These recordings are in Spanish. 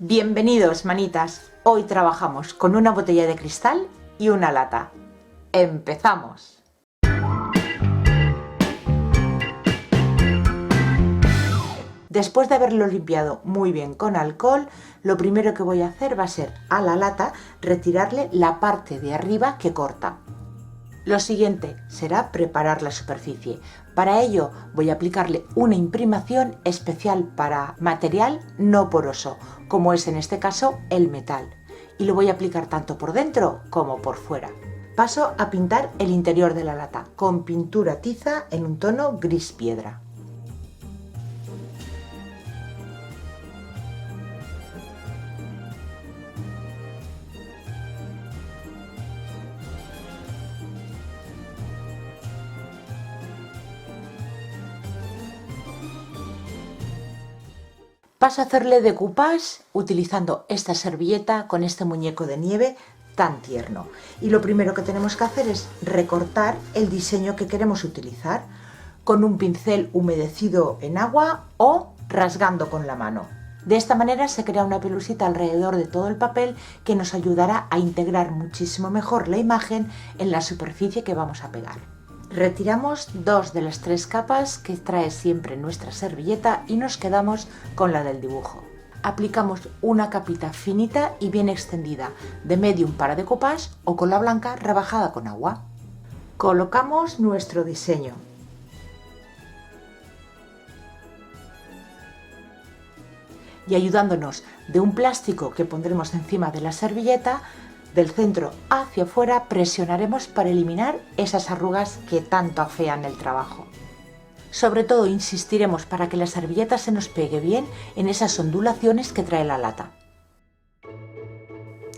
Bienvenidos, manitas. Hoy trabajamos con una botella de cristal y una lata. ¡Empezamos! Después de haberlo limpiado muy bien con alcohol, lo primero que voy a hacer va a ser a la lata retirarle la parte de arriba que corta. Lo siguiente será preparar la superficie. Para ello voy a aplicarle una imprimación especial para material no poroso, como es en este caso el metal. Y lo voy a aplicar tanto por dentro como por fuera. Paso a pintar el interior de la lata con pintura tiza en un tono gris piedra. Paso a hacerle decoupage utilizando esta servilleta con este muñeco de nieve tan tierno. Y lo primero que tenemos que hacer es recortar el diseño que queremos utilizar con un pincel humedecido en agua o rasgando con la mano. De esta manera se crea una pelusita alrededor de todo el papel que nos ayudará a integrar muchísimo mejor la imagen en la superficie que vamos a pegar. Retiramos 2 de las 3 capas que trae siempre nuestra servilleta y nos quedamos con la del dibujo. Aplicamos una capita finita y bien extendida de medium para decoupage o cola blanca rebajada con agua. Colocamos nuestro diseño. Y ayudándonos de un plástico que pondremos encima de la servilleta, del centro hacia afuera presionaremos para eliminar esas arrugas que tanto afean el trabajo. Sobre todo insistiremos para que la servilleta se nos pegue bien en esas ondulaciones que trae la lata.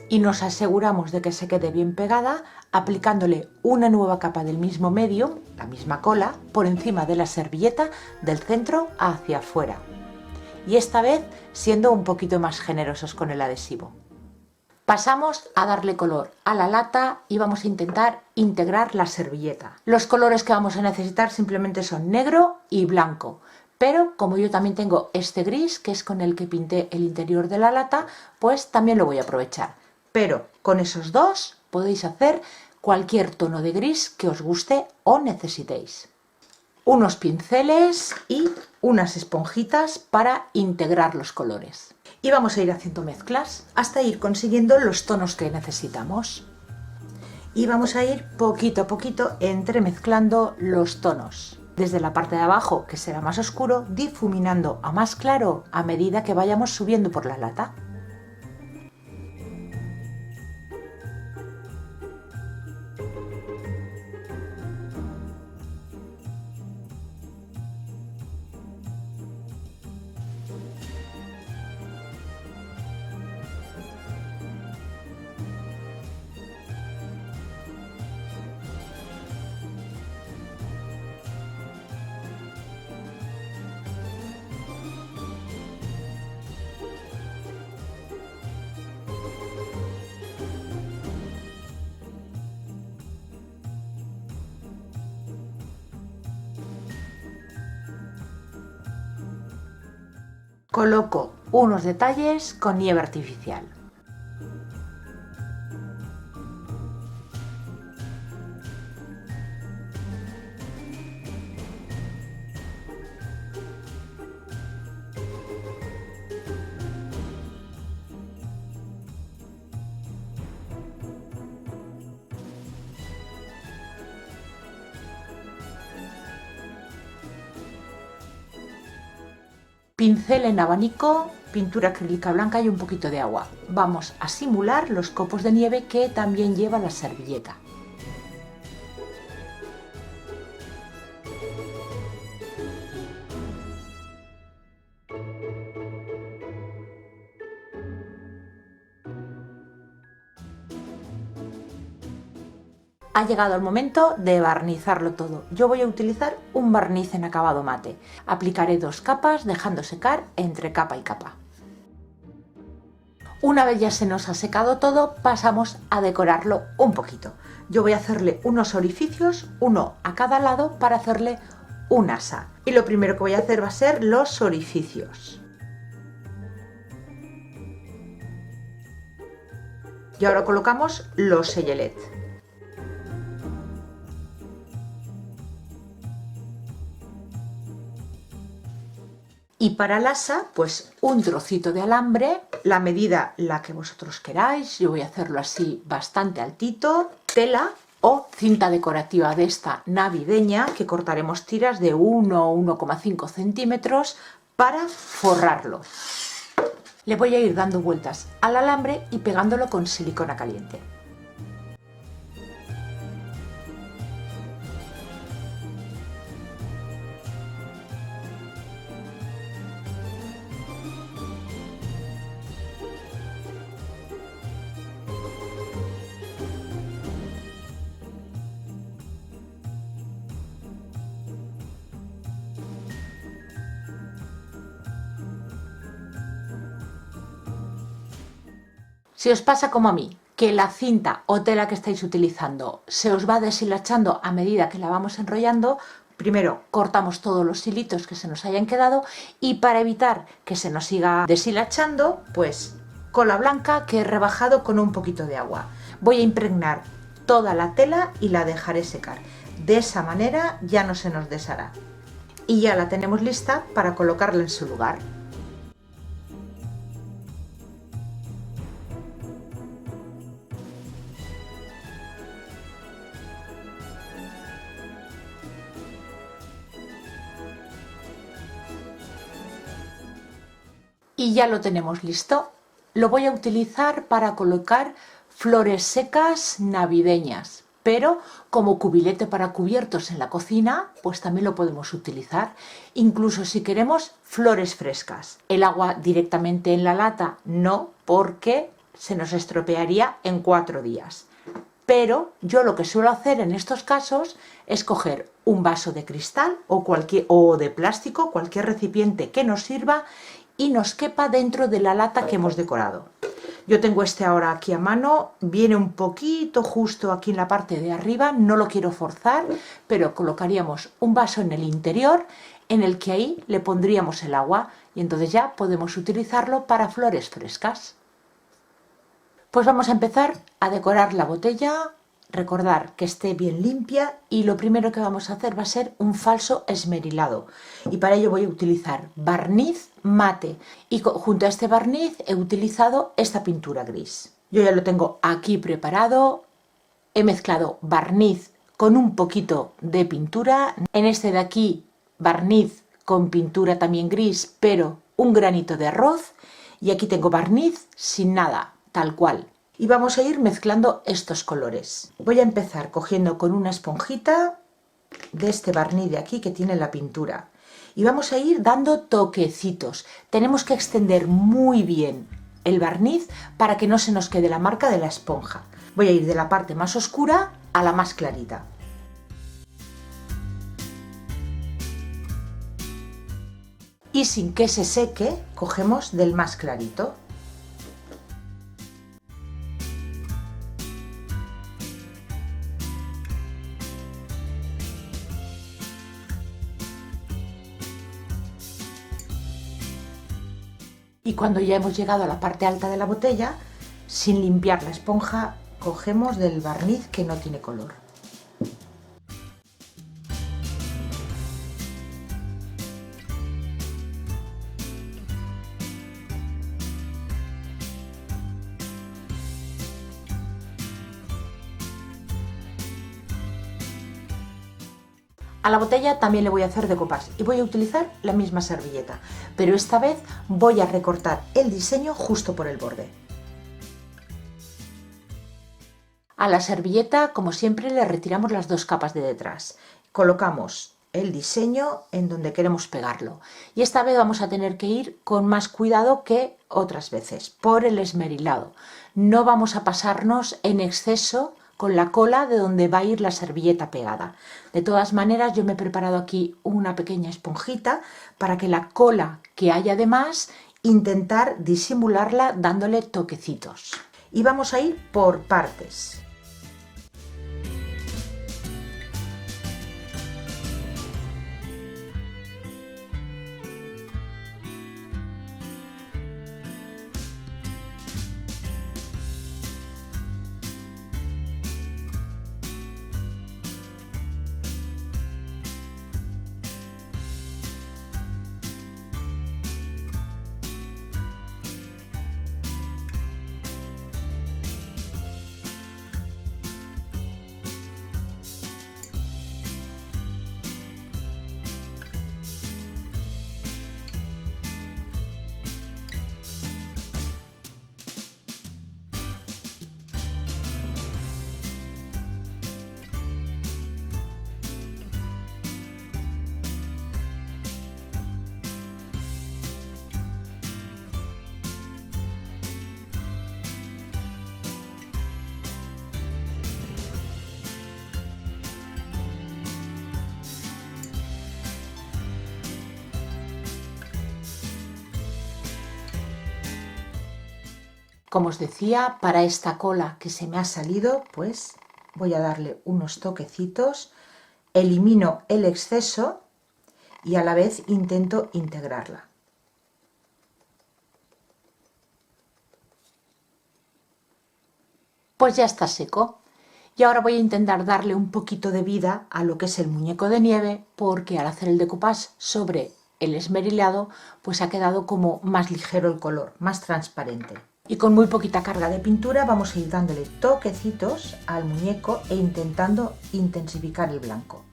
Y nos aseguramos de que se quede bien pegada aplicándole una nueva capa del mismo medium, la misma cola, por encima de la servilleta del centro hacia afuera. Y esta vez siendo un poquito más generosos con el adhesivo. Pasamos a darle color a la lata y vamos a intentar integrar la servilleta. Los colores que vamos a necesitar simplemente son negro y blanco, pero como yo también tengo este gris, que es con el que pinté el interior de la lata, pues también lo voy a aprovechar. Pero con esos dos podéis hacer cualquier tono de gris que os guste o necesitéis. Unos pinceles y unas esponjitas para integrar los colores. Y vamos a ir haciendo mezclas hasta ir consiguiendo los tonos que necesitamos. Y vamos a ir poquito a poquito entremezclando los tonos. Desde la parte de abajo, que será más oscuro, difuminando a más claro a medida que vayamos subiendo por la lata. Coloco unos detalles con nieve artificial. Pincel en abanico, pintura acrílica blanca y un poquito de agua. Vamos a simular los copos de nieve que también lleva la servilleta. Ha llegado el momento de barnizarlo todo. Yo voy a utilizar un barniz en acabado mate. Aplicaré 2 capas dejando secar entre capa y capa. Una vez ya se nos ha secado todo, pasamos a decorarlo un poquito. Yo voy a hacerle unos orificios, uno a cada lado, para hacerle un asa. Y lo primero que voy a hacer va a ser los orificios. Y ahora colocamos los sellelet. Y para el asa, pues un trocito de alambre, la medida la que vosotros queráis, yo voy a hacerlo así bastante altito, tela o cinta decorativa de esta navideña, que cortaremos tiras de 1 o 1,5 centímetros para forrarlo. Le voy a ir dando vueltas al alambre y pegándolo con silicona caliente. Si os pasa como a mí, que la cinta o tela que estáis utilizando se os va deshilachando a medida que la vamos enrollando, primero cortamos todos los hilitos que se nos hayan quedado y para evitar que se nos siga deshilachando, pues cola blanca que he rebajado con un poquito de agua. Voy a impregnar toda la tela y la dejaré secar. De esa manera ya no se nos deshará. Y ya la tenemos lista para colocarla en su lugar. Y ya lo tenemos listo. Lo voy a utilizar para colocar flores secas navideñas, pero como cubilete para cubiertos en la cocina, pues también lo podemos utilizar, incluso si queremos flores frescas. El agua directamente en la lata no, porque se nos estropearía en 4 días. Pero yo lo que suelo hacer en estos casos es coger un vaso de cristal o de plástico, cualquier recipiente que nos sirva y nos quepa dentro de la lata que hemos decorado. Yo tengo este ahora aquí a mano, viene un poquito justo aquí en la parte de arriba, no lo quiero forzar, pero colocaríamos un vaso en el interior en el que ahí le pondríamos el agua y entonces ya podemos utilizarlo para flores frescas. Pues vamos a empezar a decorar la botella. Recordar que esté bien limpia y lo primero que vamos a hacer va a ser un falso esmerilado y para ello voy a utilizar barniz mate y junto a este barniz he utilizado esta pintura gris. Yo ya lo tengo aquí preparado, he mezclado barniz con un poquito de pintura, en este de aquí barniz con pintura también gris pero un granito de arroz y aquí tengo barniz sin nada, tal cual. Y vamos a ir mezclando estos colores. Voy a empezar cogiendo con una esponjita de este barniz de aquí que tiene la pintura. Y vamos a ir dando toquecitos. Tenemos que extender muy bien el barniz para que no se nos quede la marca de la esponja. Voy a ir de la parte más oscura a la más clarita. Y sin que se seque, cogemos del más clarito. Y cuando ya hemos llegado a la parte alta de la botella, sin limpiar la esponja, cogemos del barniz que no tiene color. A la botella también le voy a hacer decoupage y voy a utilizar la misma servilleta, pero esta vez voy a recortar el diseño justo por el borde. A la servilleta, como siempre, le retiramos las 2 capas de detrás. Colocamos el diseño en donde queremos pegarlo y esta vez vamos a tener que ir con más cuidado que otras veces por el esmerilado. No vamos a pasarnos en exceso con la cola de donde va a ir la servilleta pegada. De todas maneras, yo me he preparado aquí una pequeña esponjita para que la cola que haya de más, intentar disimularla dándole toquecitos. Y vamos a ir por partes. Como os decía, para esta cola que se me ha salido, pues voy a darle unos toquecitos, elimino el exceso y a la vez intento integrarla. Pues ya está seco. Y ahora voy a intentar darle un poquito de vida a lo que es el muñeco de nieve, porque al hacer el decoupage sobre el esmerilado, pues ha quedado como más ligero el color, más transparente. Y con muy poquita carga de pintura vamos a ir dándole toquecitos al muñeco e intentando intensificar el blanco.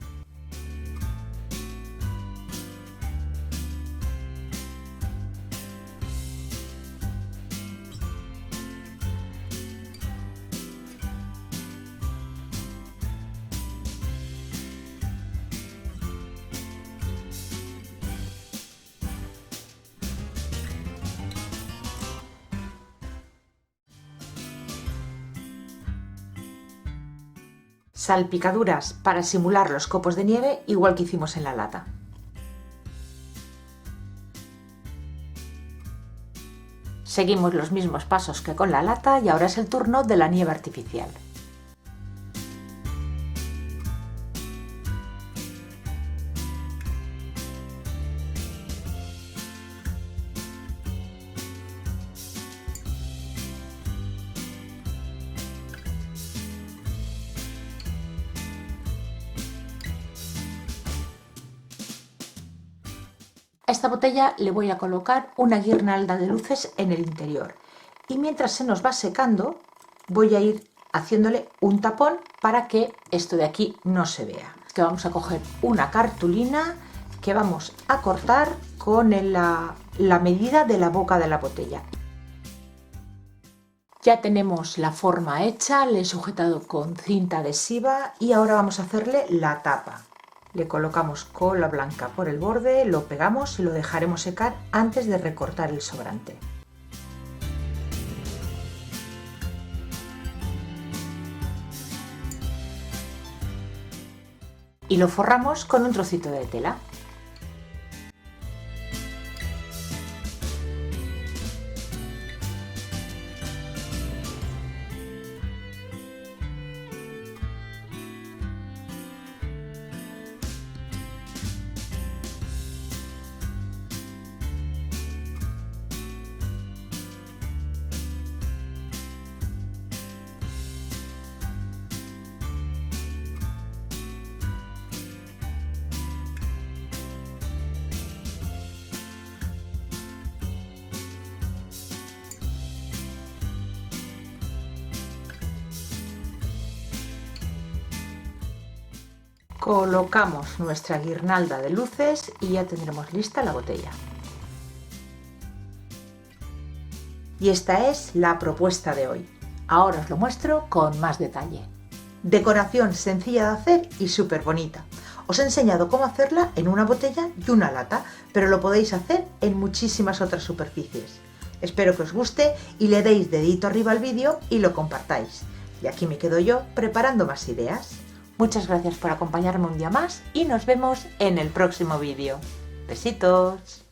Salpicaduras para simular los copos de nieve, igual que hicimos en la lata. Seguimos los mismos pasos que con la lata y ahora es el turno de la nieve artificial. A esta botella le voy a colocar una guirnalda de luces en el interior y mientras se nos va secando voy a ir haciéndole un tapón para que esto de aquí no se vea. Que vamos a coger una cartulina que vamos a cortar con la medida de la boca de la botella. Ya tenemos la forma hecha, le he sujetado con cinta adhesiva y ahora vamos a hacerle la tapa. Le colocamos cola blanca por el borde, lo pegamos y lo dejaremos secar antes de recortar el sobrante. Y lo forramos con un trocito de tela. Colocamos nuestra guirnalda de luces y ya tendremos lista la botella. Y esta es la propuesta de hoy. Ahora os lo muestro con más detalle. Decoración sencilla de hacer y súper bonita. Os he enseñado cómo hacerla en una botella y una lata, pero lo podéis hacer en muchísimas otras superficies. Espero que os guste y le deis dedito arriba al vídeo y lo compartáis. Y aquí me quedo yo preparando más ideas. Muchas gracias por acompañarme un día más y nos vemos en el próximo vídeo. Besitos.